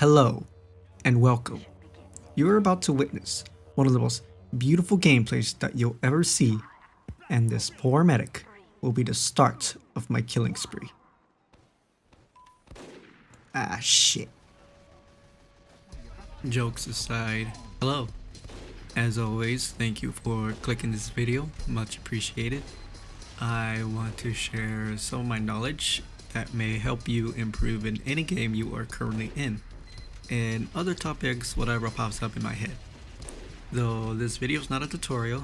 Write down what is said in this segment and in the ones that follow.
Hello and welcome. You are about to witness one of the most beautiful gameplays that you'll ever see, and this poor medic will be the start of my killing spree. Ah shit. Jokes aside, hello. As always, thank you for clicking this video, much appreciated. I want to share some of my knowledge that may help you improve in any game you are currently in, and other topics, whatever pops up in my head. Though this video is not a tutorial,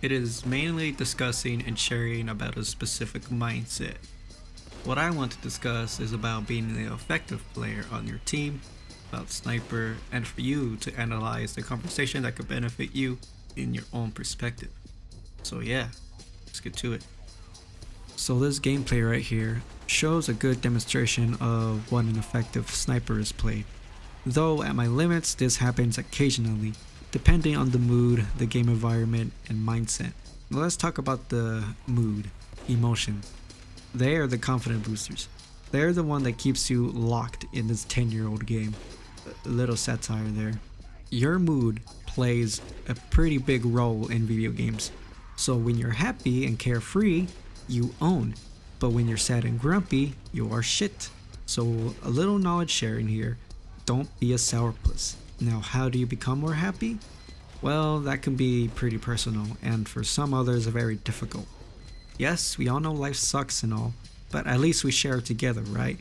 it is mainly discussing and sharing about a specific mindset. What I want to discuss is about being an effective player on your team, about sniper, and for you to analyze the conversation that could benefit you in your own perspective. So yeah, let's get to it. So this gameplay right here shows a good demonstration of what an effective sniper is played. Though at my limits, this happens occasionally, depending on the mood, the game environment, and mindset. Now let's talk about the mood, emotions. They are the confident boosters. They're the one that keeps you locked in this 10-year-old game. A little satire there. Your mood plays a pretty big role in video games. So when you're happy and carefree, you own. But when you're sad and grumpy, you are shit. So a little knowledge sharing here. Don't be a sourpuss. Now, how do you become more happy? Well, that can be pretty personal, and for some others very difficult. Yes, we all know life sucks and all, but at least we share it together, right?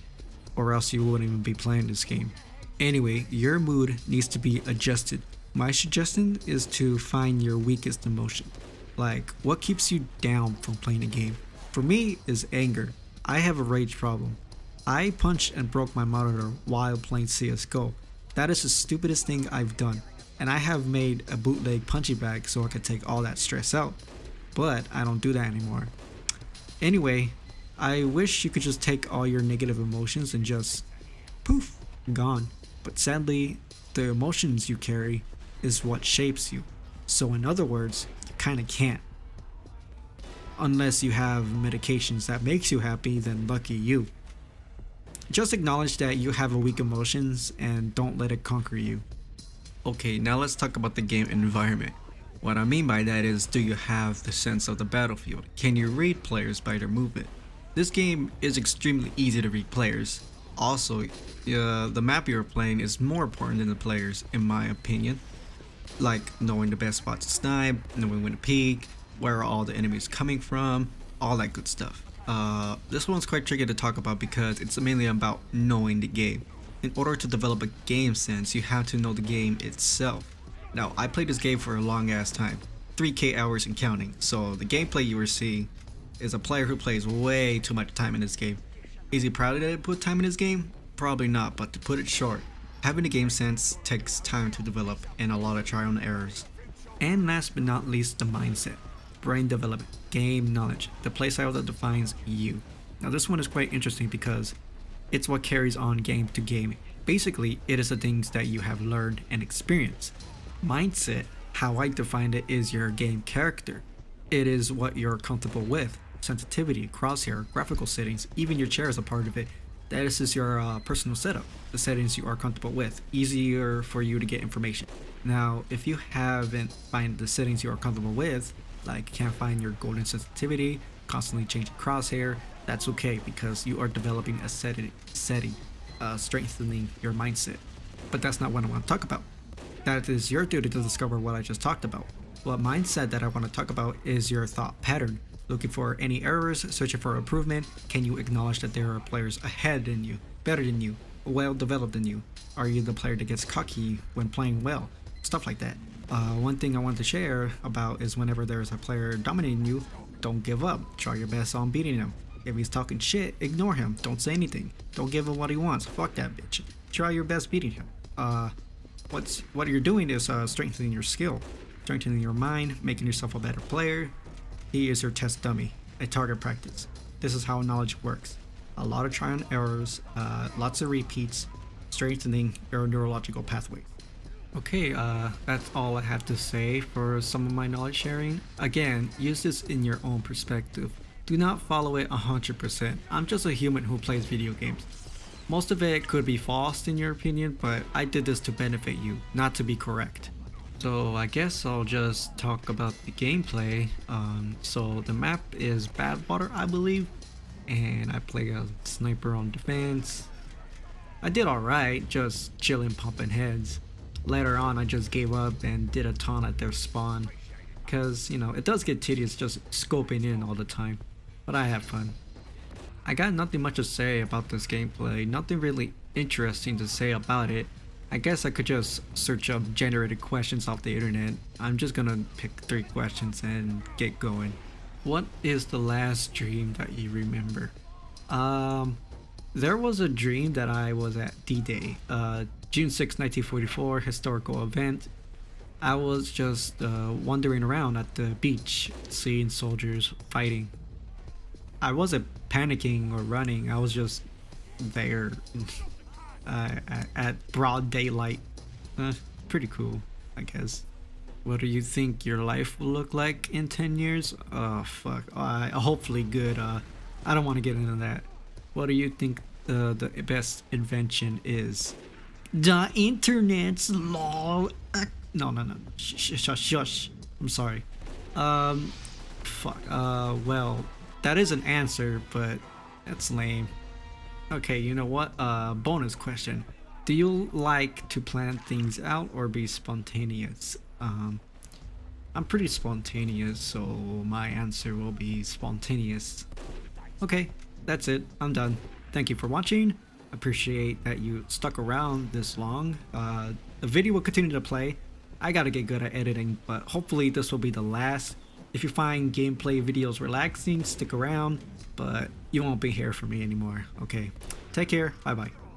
Or else you wouldn't even be playing this game. Anyway, your mood needs to be adjusted. My suggestion is to find your weakest emotion. Like, what keeps you down from playing a game? For me, is anger. I have a rage problem. I punched and broke my monitor while playing CSGO. That is the stupidest thing I've done, and I have made a bootleg punchy bag so I could take all that stress out, but I don't do that anymore. Anyway, I wish you could just take all your negative emotions and just poof, gone. But sadly, the emotions you carry is what shapes you. So in other words, you kinda can't. Unless you have medications that makes you happy, then lucky you. Just acknowledge that you have a weak emotions and don't let it conquer you. Okay, now let's talk about the game environment. What I mean by that is, do you have the sense of the battlefield? Can you read players by their movement? This game is extremely easy to read players. Also, the map you're playing is more important than the players, in my opinion. Like knowing the best spots to snipe, knowing when to peek, where are all the enemies coming from, all that good stuff. This one's quite tricky to talk about because it's mainly about knowing the game. In order to develop a game sense, you have to know the game itself. Now, I played this game for a long ass time, 3K hours and counting, so the gameplay you are seeing is a player who plays way too much time in this game. Is he proud that he put time in this game? Probably not, but to put it short, having a game sense takes time to develop and a lot of trial and errors. And last but not least, the mindset. Brain development, game knowledge, the playstyle that defines you. Now this one is quite interesting because it's what carries on game to game. Basically, it is the things that you have learned and experienced. Mindset, how I define it, is your game character. It is what you're comfortable with. Sensitivity, crosshair, graphical settings, even your chair is a part of it. That is just your personal setup, the settings you are comfortable with, easier for you to get information. Now, if you haven't find the settings you are comfortable with, like can't find your golden sensitivity, constantly changing crosshair, that's okay because you are developing a setting, strengthening your mindset. But that's not what I want to talk about. That is your duty to discover what I just talked about. What mindset that I want to talk about is your thought pattern. Looking for any errors, searching for improvement. Can you acknowledge that there are players ahead than you, better than you, well developed than you? Are you the player that gets cocky when playing well? Stuff like that. One thing I want to share about is whenever there's a player dominating you, don't give up. Try your best on beating him. If he's talking shit, ignore him. Don't say anything. Don't give him what he wants. Fuck that bitch. Try your best beating him. What you're doing is strengthening your skill, strengthening your mind, making yourself a better player. He is your test dummy, a target practice. This is how knowledge works. A lot of trial and errors, lots of repeats, strengthening your neurological pathways. Okay, that's all I have to say for some of my knowledge sharing. Again, use this in your own perspective. Do not follow it 100%. I'm just a human who plays video games. Most of it could be false in your opinion, but I did this to benefit you, not to be correct. So I guess I'll just talk about the gameplay. So the map is Badwater, I believe, and I play a sniper on defense. I did alright, just chilling pumping heads. Later on I just gave up and did a ton at their spawn. Cause, you know, it does get tedious just scoping in all the time. But I have fun. I got nothing much to say about this gameplay, nothing really interesting to say about it. I guess I could just search up generated questions off the internet. I'm just gonna pick 3 questions and get going. What is the last dream that you remember? There was a dream that I was at D-Day, June 6, 1944, historical event. I was just wandering around at the beach, seeing soldiers fighting. I wasn't panicking or running, I was just there at broad daylight. Pretty cool, I guess. What do you think your life will look like in 10 years? Oh fuck, hopefully good. I don't want to get into that. What do you think the best invention is? The internet's law. No. Shush. I'm sorry. Fuck. Well, that is an answer, but that's lame. Okay, you know what? Bonus question. Do you like to plan things out or be spontaneous? I'm pretty spontaneous, so my answer will be spontaneous. Okay, that's it. I'm done. Thank you for watching. Appreciate that you stuck around this long. The video will continue to play. I gotta get good at editing, but hopefully this will be the last. If you find gameplay videos relaxing, stick around, but you won't be here for me anymore. Okay, take care. Bye bye.